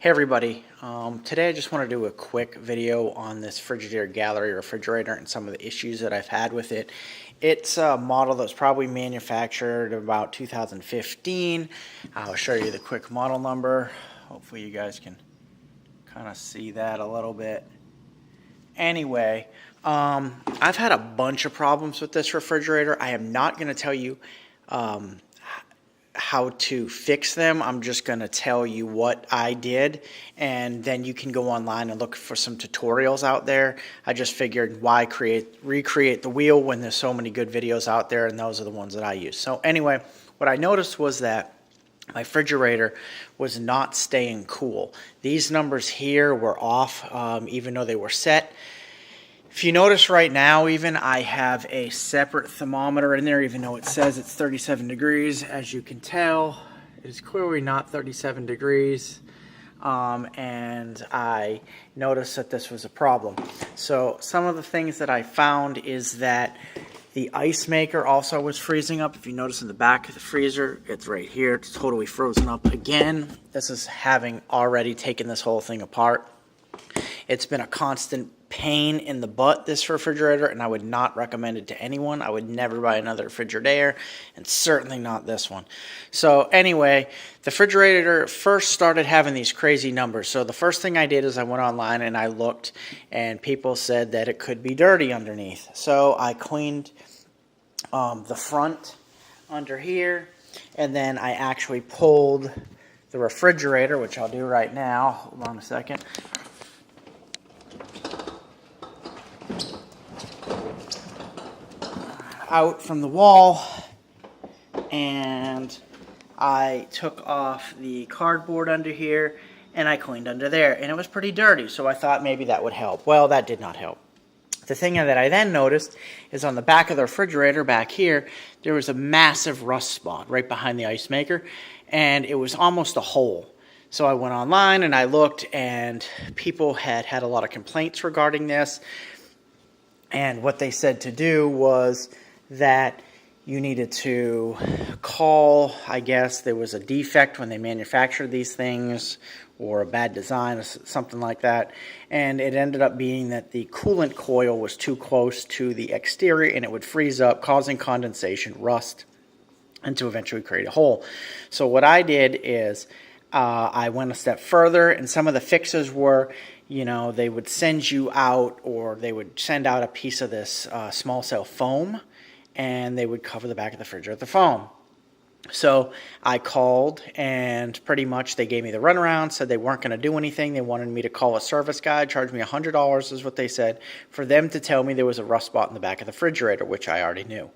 Hey everybody, today I just want to do a quick video on this Frigidaire Gallery Refrigerator and some of the issues that I've had with it. It's a model that was probably manufactured about 2015. I'll show you the quick model number. Hopefully you guys can kind of see that a little bit. Anyway, I've had a bunch of problems with this refrigerator. I am not going to tell you how to fix them. I'm just going to tell you what I did, and then you can go online and look for some tutorials out there. I just figured, why recreate the wheel when there's so many good videos out there, and those are the ones that I use. So anyway, what I noticed was that my refrigerator was not staying cool. These numbers here were off, even though they were set. If you notice right now, even I have a separate thermometer in there, even though it says it's 37 degrees. As you can tell, it is clearly not 37 degrees. And I noticed that this was a problem. So some of the things that I found is that the ice maker also was freezing up. If you notice in the back of the freezer, it's right here. It's totally frozen up again. This is having already taken this whole thing apart. It's been a constant pain in the butt, this refrigerator, and I would not recommend it to anyone. I would never buy another Frigidaire, and certainly not this one. So anyway, the refrigerator first started having these crazy numbers. So the first thing I did is I went online and I looked, and people said that it could be dirty underneath. So I cleaned the front under here, and then I actually pulled the refrigerator, which I'll do right now. Hold on a second. Out from the wall, and I took off the cardboard under here and I cleaned under there, and it was pretty dirty, so I thought maybe that would help. Well, that did not help. The thing that I then noticed is on the back of the refrigerator back here, there was a massive rust spot right behind the ice maker, and it was almost a hole. So I went online and I looked, and people had a lot of complaints regarding this, and what they said to do was that you needed to call, I guess there was a defect when they manufactured these things, or a bad design or something like that, and it ended up being that the coolant coil was too close to the exterior and it would freeze up, causing condensation, rust, and to eventually create a hole. So what I did is I went a step further, and some of the fixes were, you know, they would send you out, or they would send out a piece of this small cell foam, and they would cover the back of the refrigerator with the foam. So I called, and pretty much they gave me the runaround, said they weren't going to do anything. They wanted me to call a service guy, charge me $100 is what they said, for them to tell me there was a rust spot in the back of the refrigerator, which I already knew.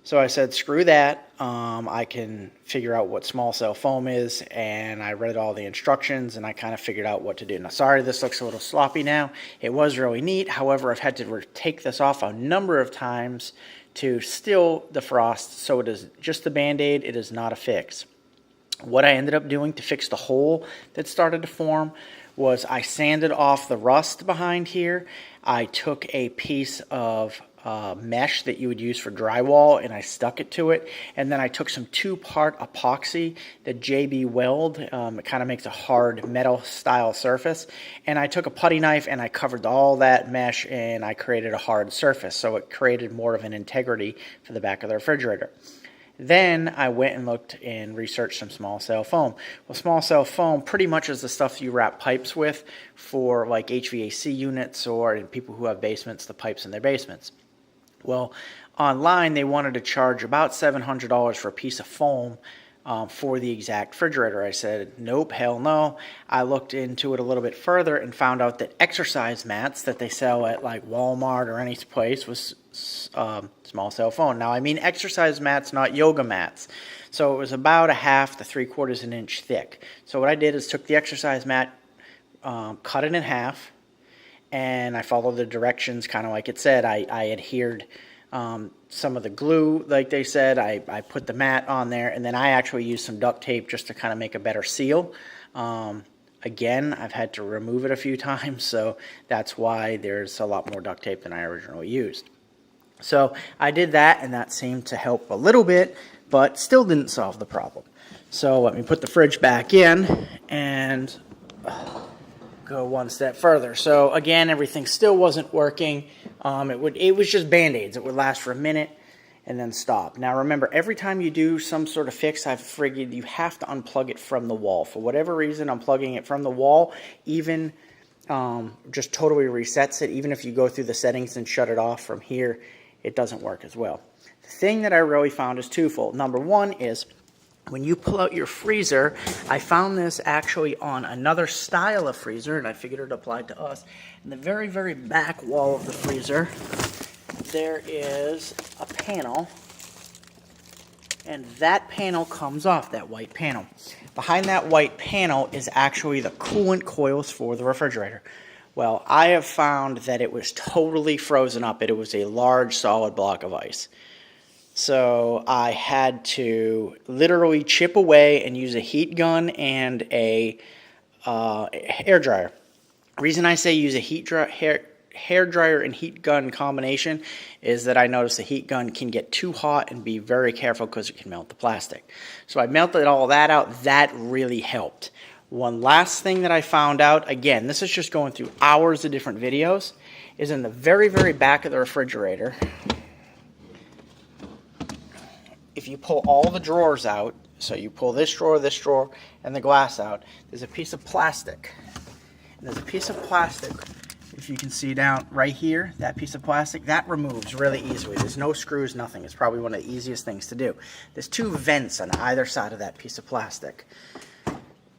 So I said, screw that, I can figure out what small cell foam is, and I read all the instructions, and I kind of figured out what to do. Now, sorry, this looks a little sloppy now. It was really neat. However, I've had to take this off a number of times to still defrost, so it is just a Band-Aid. It is not a fix. What I ended up doing to fix the hole that started to form was I sanded off the rust behind here. I took a piece of mesh that you would use for drywall, and I stuck it to it, and then I took some 2-part epoxy that JB Weld, it kind of makes a hard metal style surface, and I took a putty knife and I covered all that mesh, and I created a hard surface, so it created more of an integrity for the back of the refrigerator. Then I went and looked and researched some small cell foam. Well, small cell foam pretty much is the stuff you wrap pipes with for like HVAC units, or in people who have basements, the pipes in their basements. Well, online they wanted to charge about $700 for a piece of foam for the exact refrigerator. I said, nope, hell no. I looked into it a little bit further and found out that exercise mats that they sell at like Walmart or any place was small cell foam. Now, I mean exercise mats, not yoga mats. So it was about 1/2 to 3/4 an inch thick. So what I did is took the exercise mat, cut it in half, and I followed the directions kind of like it said. I adhered some of the glue like they said. I put the mat on there, and then I actually used some duct tape just to kind of make a better seal. Again, I've had to remove it a few times, so that's why there's a lot more duct tape than I originally used. So I did that, and that seemed to help a little bit, but still didn't solve the problem. So let me put the fridge back in, and go one step further. So again, everything still wasn't working. It was just Band-Aids. It would last for a minute and then stop. Now remember, every time you do some sort of fix, I've figured you have to unplug it from the wall. For whatever reason, unplugging it from the wall, even just totally resets it. Even if you go through the settings and shut it off from here, it doesn't work as well. The thing that I really found is twofold. Number one is, when you pull out your freezer, I found this actually on another style of freezer, and I figured it applied to us. In the very, very back wall of the freezer, there is a panel, and that panel comes off, that white panel. Behind that white panel is actually the coolant coils for the refrigerator. Well, I have found that it was totally frozen up. It was a large solid block of ice. So I had to literally chip away and use a heat gun and a hair dryer. The reason I say use a hair dryer and heat gun combination is that I noticed the heat gun can get too hot, and be very careful because it can melt the plastic. So I melted all that out. That really helped. One last thing that I found out, again, this is just going through hours of different videos, is in the very, very back of the refrigerator. If you pull all the drawers out, so you pull this drawer, and the glass out, there's a piece of plastic. And there's a piece of plastic, if you can see down right here, that piece of plastic, that removes really easily. There's no screws, nothing. It's probably one of the easiest things to do. There's two vents on either side of that piece of plastic.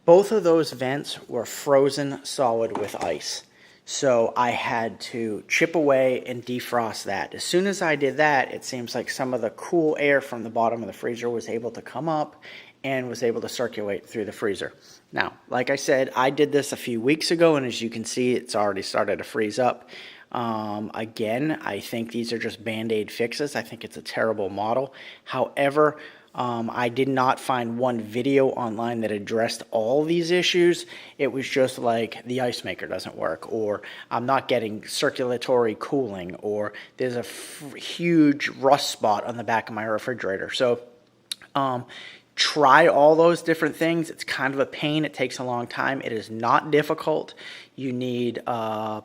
Both of those vents were frozen solid with ice. So I had to chip away and defrost that. As soon as I did that, it seems like some of the cool air from the bottom of the freezer was able to come up and was able to circulate through the freezer. Now, like I said, I did this a few weeks ago, and as you can see, it's already started to freeze up. Again, I think these are just Band-Aid fixes. I think it's a terrible model. However, I did not find one video online that addressed all these issues. It was just like the ice maker doesn't work, or I'm not getting circulatory cooling, or there's a huge rust spot on the back of my refrigerator. So try all those different things. It's kind of a pain. It takes a long time. It is not difficult. You need a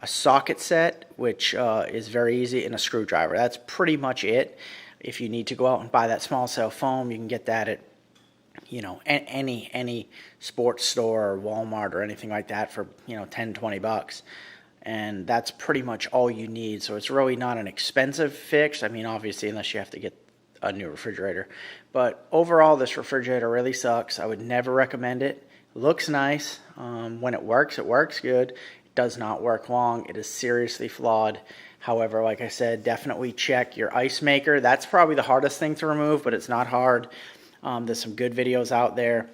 socket set, which is very easy, and a screwdriver. That's pretty much it. If you need to go out and buy that small cell foam, you can get that at, you know, any sports store or Walmart or anything like that for, you know, 10, 20 bucks. And that's pretty much all you need. So it's really not an expensive fix. I mean, obviously, unless you have to get a new refrigerator. But overall, this refrigerator really sucks. I would never recommend it. It looks nice. When it works good. It does not work long. It is seriously flawed. However, like I said, definitely check your ice maker. That's probably the hardest thing to remove, but it's not hard. There's some good videos out there.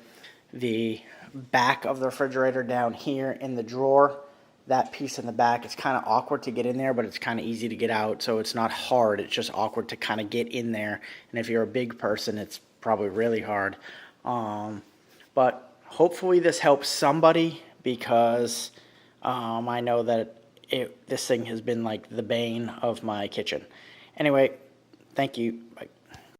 The back of the refrigerator down here in the drawer, that piece in the back, it's kind of awkward to get in there, but it's kind of easy to get out. So it's not hard. It's just awkward to kind of get in there. And if you're a big person, it's probably really hard. But hopefully this helps somebody, because I know that this thing has been like the bane of my kitchen. Anyway, thank you. Bye.